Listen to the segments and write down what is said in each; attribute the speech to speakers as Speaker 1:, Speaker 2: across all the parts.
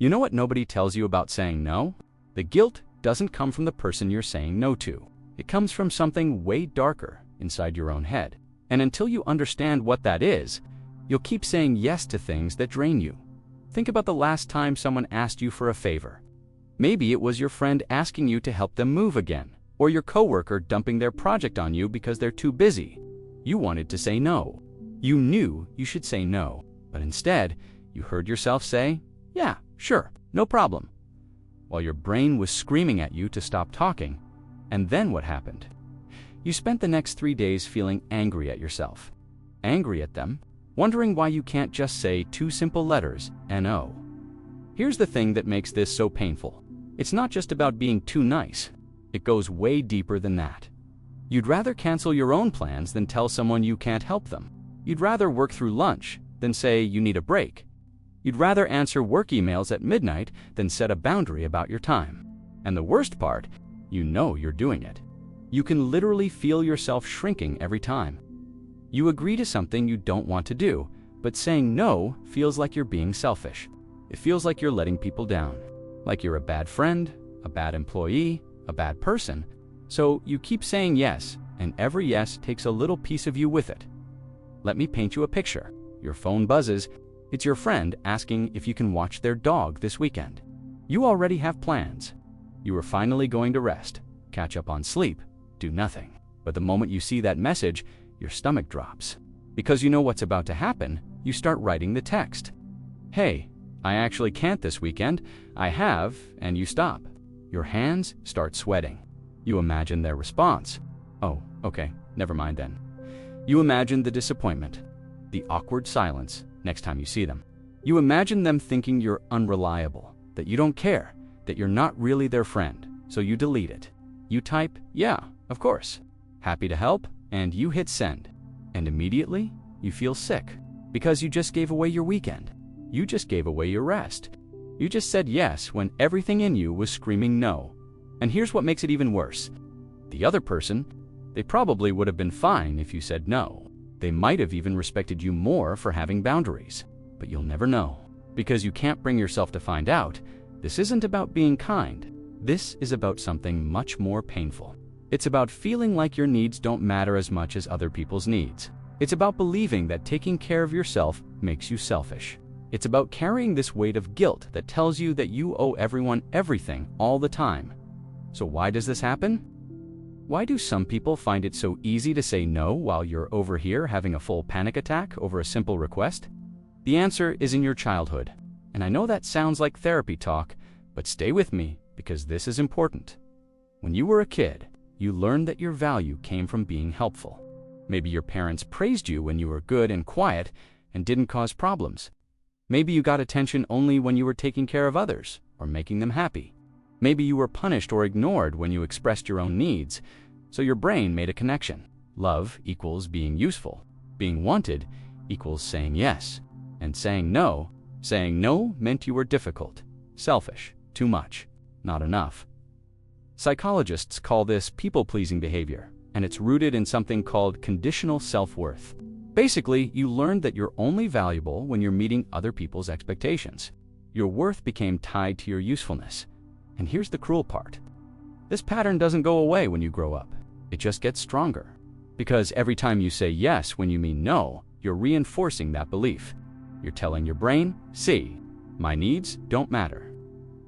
Speaker 1: You know what nobody tells you about saying no? The guilt doesn't come from the person you're saying no to. It comes from something way darker inside your own head. And until you understand what that is, you'll keep saying yes to things that drain you. Think about the last time someone asked you for a favor. Maybe it was your friend asking you to help them move again, or your coworker dumping their project on you because they're too busy. You wanted to say no. You knew you should say no, but instead, you heard yourself say, "Yeah, sure, no problem," while your brain was screaming at you to stop talking. And then what happened? You spent the next 3 days feeling angry at yourself. Angry at them, wondering why you can't just say 2 simple letters, "No." Here's the thing that makes this so painful. It's not just about being too nice. It goes way deeper than that. You'd rather cancel your own plans than tell someone you can't help them. You'd rather work through lunch than say you need a break. You'd rather answer work emails at midnight than set a boundary about your time. And the worst part, you know you're doing it. You can literally feel yourself shrinking every time. You agree to something you don't want to do, but saying no feels like you're being selfish. It feels like you're letting people down, like you're a bad friend, a bad employee, a bad person. So you keep saying yes, and every yes takes a little piece of you with it. Let me paint you a picture. Your phone buzzes. It's your friend asking if you can watch their dog this weekend. You already have plans. You are finally going to rest, catch up on sleep, do nothing. But the moment you see that message, your stomach drops. Because you know what's about to happen, you start writing the text. "Hey, I actually can't this weekend. I have," and you stop. Your hands start sweating. You imagine their response. "Oh, okay, never mind then." You imagine the disappointment, the awkward silence next time you see them. You imagine them thinking you're unreliable, that you don't care, that you're not really their friend, so you delete it. You type, "Yeah, of course, happy to help," and you hit send. And immediately, you feel sick, because you just gave away your weekend. You just gave away your rest. You just said yes when everything in you was screaming no. And here's what makes it even worse. The other person, they probably would have been fine if you said no. They might have even respected you more for having boundaries. But you'll never know, because you can't bring yourself to find out. This isn't about being kind. This is about something much more painful. It's about feeling like your needs don't matter as much as other people's needs. It's about believing that taking care of yourself makes you selfish. It's about carrying this weight of guilt that tells you that you owe everyone everything all the time. So why does this happen? Why do some people find it so easy to say no while you're over here having a full panic attack over a simple request? The answer is in your childhood. And I know that sounds like therapy talk, but stay with me because this is important. When you were a kid, you learned that your value came from being helpful. Maybe your parents praised you when you were good and quiet and didn't cause problems. Maybe you got attention only when you were taking care of others or making them happy. Maybe you were punished or ignored when you expressed your own needs, so your brain made a connection. Love equals being useful. Being wanted equals saying yes. And saying no meant you were difficult, selfish, too much, not enough. Psychologists call this people-pleasing behavior, and it's rooted in something called conditional self-worth. Basically, you learned that you're only valuable when you're meeting other people's expectations. Your worth became tied to your usefulness. And here's the cruel part. This pattern doesn't go away when you grow up. It just gets stronger. Because every time you say yes when you mean no, you're reinforcing that belief. You're telling your brain, "See, my needs don't matter.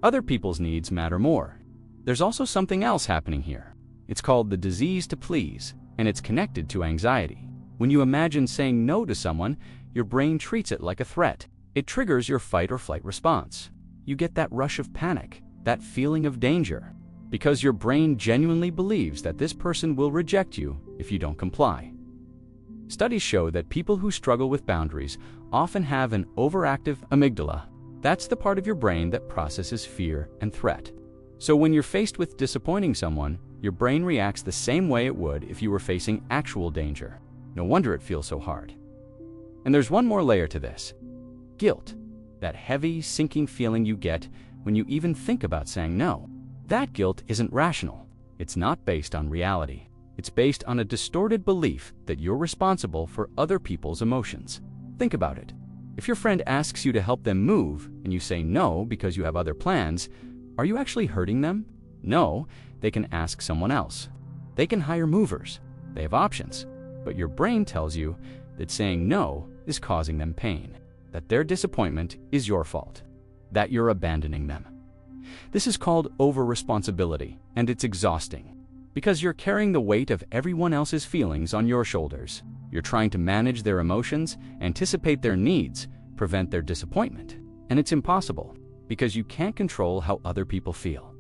Speaker 1: Other people's needs matter more." There's also something else happening here. It's called the disease to please, and it's connected to anxiety. When you imagine saying no to someone, your brain treats it like a threat. It triggers your fight or flight response. You get that rush of panic, that feeling of danger, because your brain genuinely believes that this person will reject you if you don't comply. Studies show that people who struggle with boundaries often have an overactive amygdala. That's the part of your brain that processes fear and threat. So when you're faced with disappointing someone, your brain reacts the same way it would if you were facing actual danger. No wonder it feels so hard. And there's one more layer to this. Guilt. That heavy, sinking feeling you get when you even think about saying no. That guilt isn't rational. It's not based on reality. It's based on a distorted belief that you're responsible for other people's emotions. Think about it. If your friend asks you to help them move and you say no because you have other plans, are you actually hurting them? No, they can ask someone else. They can hire movers. They have options. But your brain tells you that saying no is causing them pain, that their disappointment is your fault, that you're abandoning them. This is called over-responsibility, and it's exhausting because you're carrying the weight of everyone else's feelings on your shoulders. You're trying to manage their emotions, anticipate their needs, prevent their disappointment. And it's impossible because you can't control how other people feel.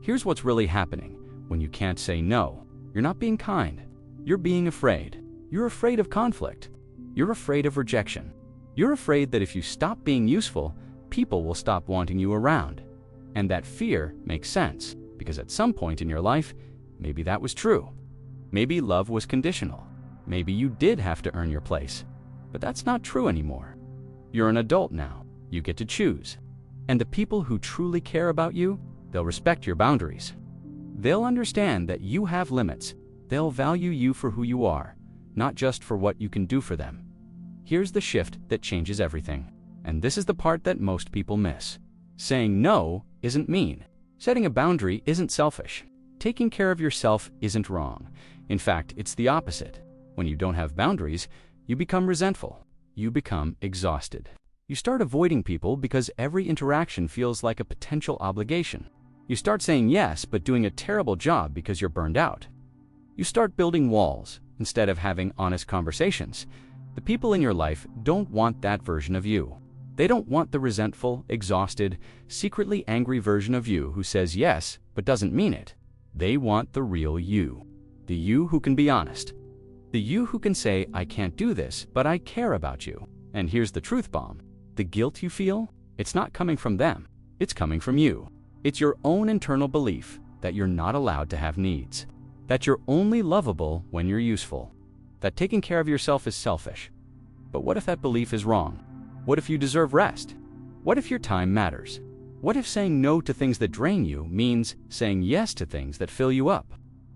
Speaker 1: Here's what's really happening when you can't say no. You're not being kind. You're being afraid. You're afraid of conflict. You're afraid of rejection. You're afraid that if you stop being useful, people will stop wanting you around. And that fear makes sense because at some point in your life, maybe that was true. Maybe love was conditional. Maybe you did have to earn your place. But that's not true anymore. You're an adult now. You get to choose. And the people who truly care about you, they'll respect your boundaries. They'll understand that you have limits. They'll value you for who you are, not just for what you can do for them. Here's the shift that changes everything. And this is the part that most people miss. Saying no isn't mean. Setting a boundary isn't selfish. Taking care of yourself isn't wrong. In fact, it's the opposite. When you don't have boundaries, you become resentful. You become exhausted. You start avoiding people because every interaction feels like a potential obligation. You start saying yes, but doing a terrible job because you're burned out. You start building walls instead of having honest conversations. The people in your life don't want that version of you. They don't want the resentful, exhausted, secretly angry version of you who says yes but doesn't mean it. They want the real you. The you who can be honest. The you who can say, I can't do this, but I care about you. And here's the truth bomb. The guilt you feel, it's not coming from them. It's coming from you. It's your own internal belief that you're not allowed to have needs. That you're only lovable when you're useful. That taking care of yourself is selfish. But what if that belief is wrong? What if you deserve rest? What if your time matters? What if saying no to things that drain you means saying yes to things that fill you up?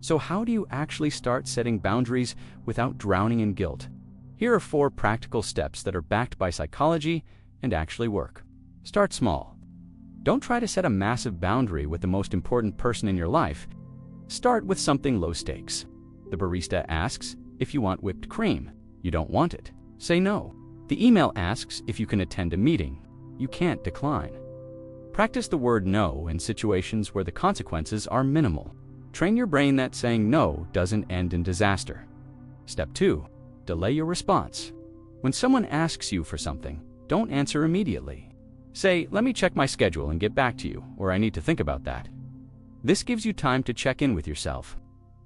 Speaker 1: So how do you actually start setting boundaries without drowning in guilt? Here are 4 practical steps that are backed by psychology and actually work. Start small. Don't try to set a massive boundary with the most important person in your life. Start with something low stakes. The barista asks if you want whipped cream. You don't want it. Say no. The email asks if you can attend a meeting. You can't decline. Practice the word no in situations where the consequences are minimal. Train your brain that saying no doesn't end in disaster. Step 2. Delay your response. When someone asks you for something, don't answer immediately. Say, let me check my schedule and get back to you, or I need to think about that. This gives you time to check in with yourself.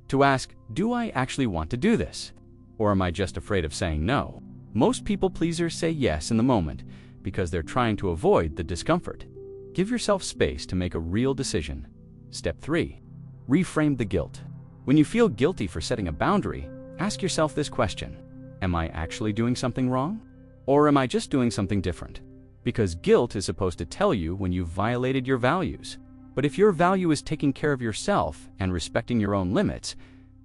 Speaker 1: To ask, do I actually want to do this? Or am I just afraid of saying no? Most people pleasers say yes in the moment because they're trying to avoid the discomfort. Give yourself space to make a real decision. Step 3. Reframe the guilt. When you feel guilty for setting a boundary, ask yourself this question. Am I actually doing something wrong? Or am I just doing something different? Because guilt is supposed to tell you when you've violated your values. But if your value is taking care of yourself and respecting your own limits,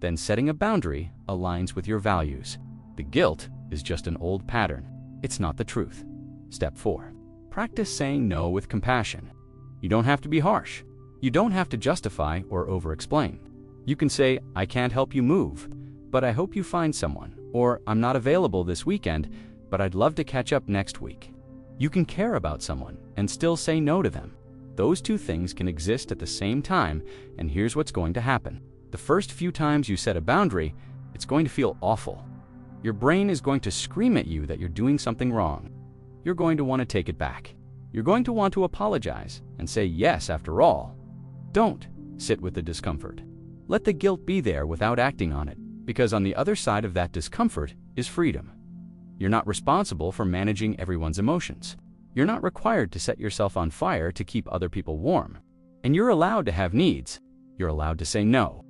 Speaker 1: then setting a boundary aligns with your values. The guilt is just an old pattern. It's not the truth. Step 4. Practice saying no with compassion. You don't have to be harsh. You don't have to justify or over-explain. You can say, I can't help you move, but I hope you find someone. Or, I'm not available this weekend, but I'd love to catch up next week. You can care about someone and still say no to them. Those 2 things can exist at the same time, and here's what's going to happen. The first few times you set a boundary, it's going to feel awful. Your brain is going to scream at you that you're doing something wrong. You're going to want to take it back. You're going to want to apologize and say yes after all. Don't sit with the discomfort. Let the guilt be there without acting on it, because on the other side of that discomfort is freedom. You're not responsible for managing everyone's emotions. You're not required to set yourself on fire to keep other people warm. And you're allowed to have needs. You're allowed to say no.